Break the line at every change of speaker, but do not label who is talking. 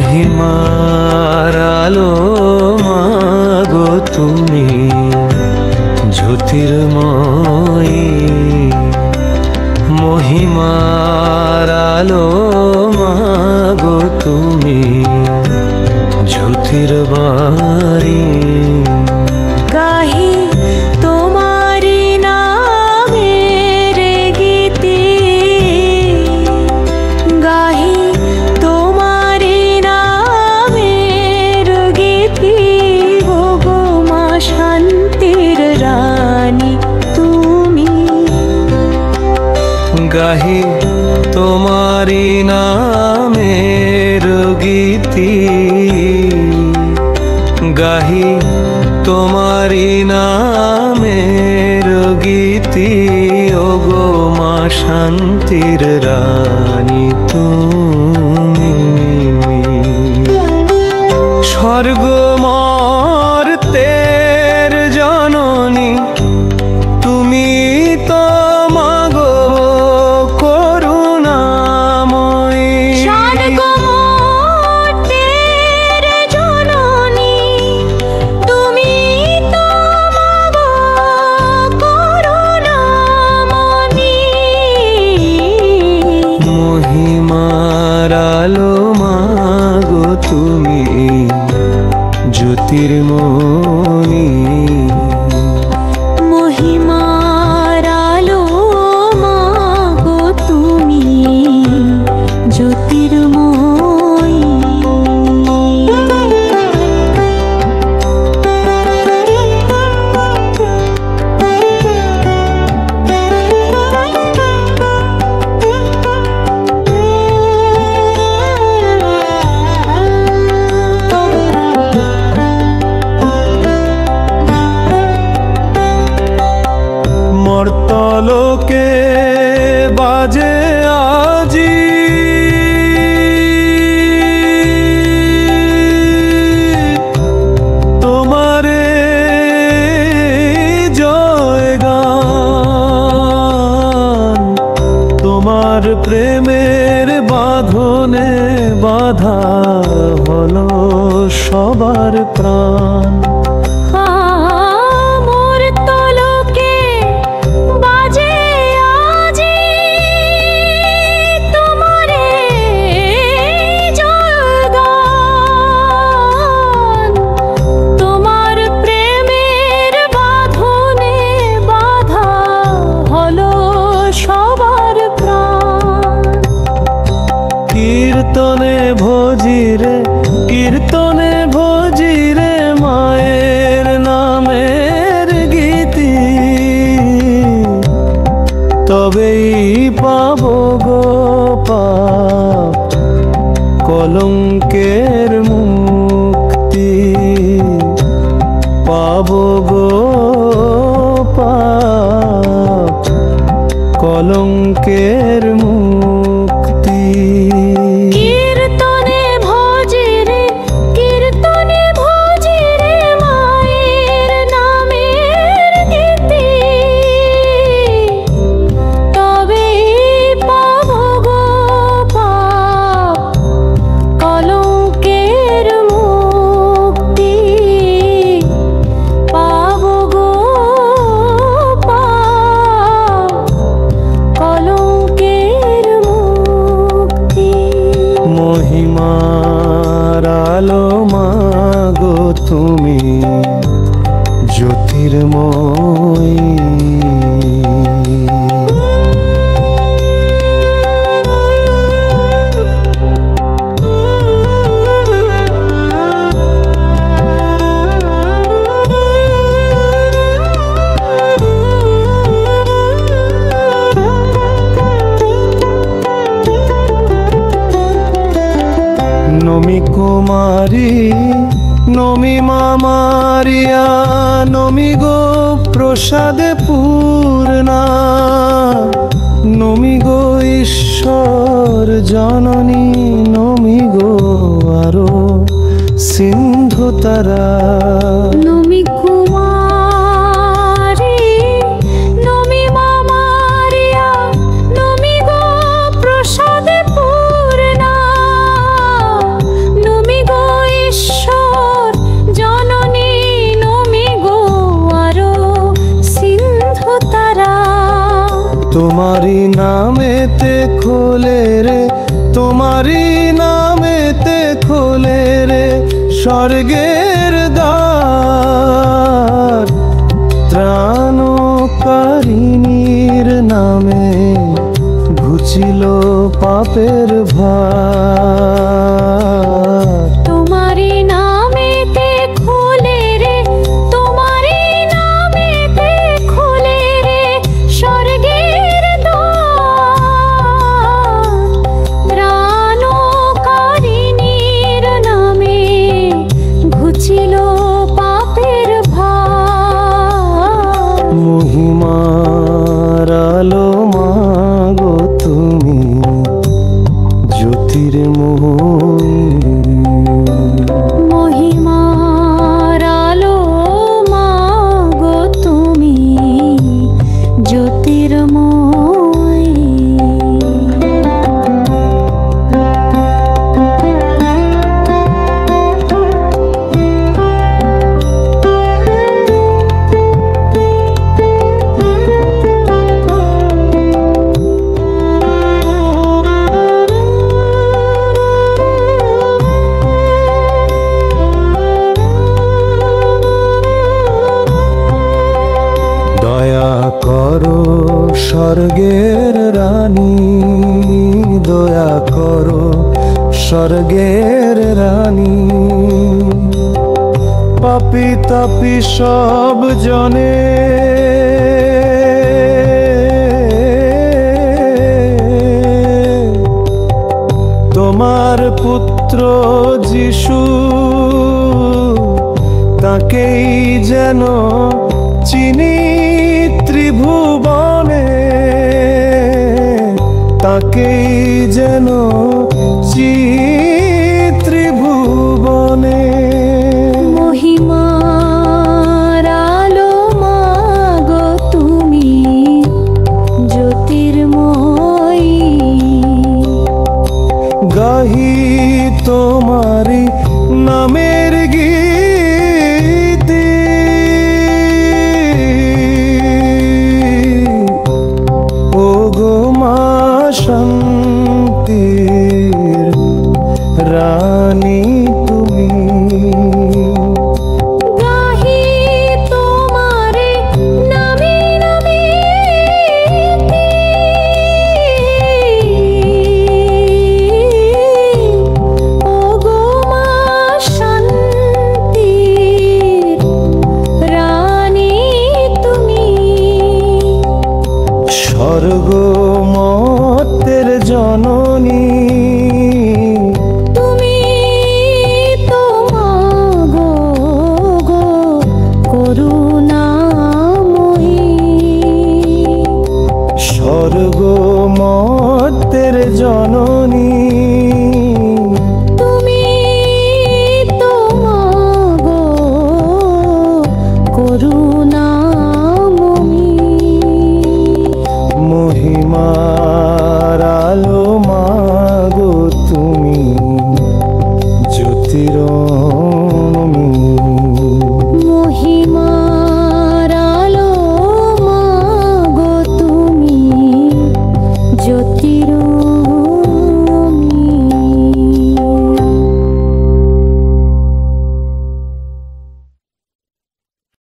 মহিমার আলো মাগো তুমি জ্যোতির্ময়ী, মহিমার আলো মাগো তুমি জ্যোতির্বারী।
গাহি তোমারি নামের গীতি, গাহি তোমারি নামের গীতি, ওগো মা শান্তির রানী তুমি।
গাহি তোমারি নামের গীতি, গাহি তোমারি নামের গীতি, ওগো মা শান্তির রানী তুমি। স্বর্গ মর্তের জননী তুমি তো মাগো করুণাময়ী।
স্বর্গ মর্তের জননী তুমি তো মাগো করুণাময়ী।
মহিমার আলো মাগো তুমি জ্যোতির্ময়ী।
মহিমার আলো মাগো তুমি জ্যোতির্ময়ী।
মর্তলোকে বাজে আজি তোমারে জয়গান, তোমার প্রেমের বাঁধনে বাঁধা হলো সবার প্রাণ। কীর্তনে ভজিরে, কীর্তনে ভজিরে মায়ের নামের গীতি, তবেই পাবো গো পাপ কলঙ্কের মুক্তি, পাবো গো পাপ কলঙ্কের মুক্তি।
কীর্তনে ভজিরে, কীর্তনে ভজিরে মায়ের নামের গীতি, তবেই পাবো গো পাপ কলঙ্কের মুক্তি, পাবো গো পাপ কলঙ্কের মুক্তি।
মহিমার আলো মাগো তুমি জ্যোতির্ময়ী। নমি কুমারী নমি মামারিয়া নমি গো প্রসাদে পূর্ণা নমি গো ঈশ্বর জননী নমি গো আরো সিন্ধু তারা
নমি কুমারী নমি মামারিয়া নমি গো প্রসাদে পূর্ণা নমি গো ঈশ্বর জননী নমি গো আরো সিন্ধু তারা।
তোমারি নামেতে খোলে রে তোমারি নামেতে খোলে রে স্বর্গের দ্বার ত্রাণকারিণীর নামে ঘুচিল পাপের ভার।
তোমারি নামেতে খোলে রে তোমারি নামেতে খোলে রে স্বর্গের দ্বার ত্রাণকারিণীর নামে ঘুচিল পাপের ভার।
মহিমার আলো মাগো তুমি জ্যোতির্ময়ী
মহিমার আলো মাগো তুমি জ্যোতির্ময়ী।
দয়া করো স্বর্গের রানী দয়া করো স্বর্গের রানী পাপী তাপী সব জনে তোমার পুত্র যিশু তাকেই যেন চিনি ত্রিভুবনে তাকেই যেন ত্রিভুবনে।
মহিমার আলো মাগো তুমি জ্যোতির্ময়ী।
গাহি তোমারি নামের গীতি ও গো মা শান্তির রানী তুমি।
গাহি তোমারে নামে নামে ও গো মা শান্তির রানী তুমি।
স্বর্গমর্তের জননী
তুমি তো মাগো গো করুণাময়ী।
স্বর্গমর্তের জননী
তুমি তো মাগো করুণাময়ী।
মহিমা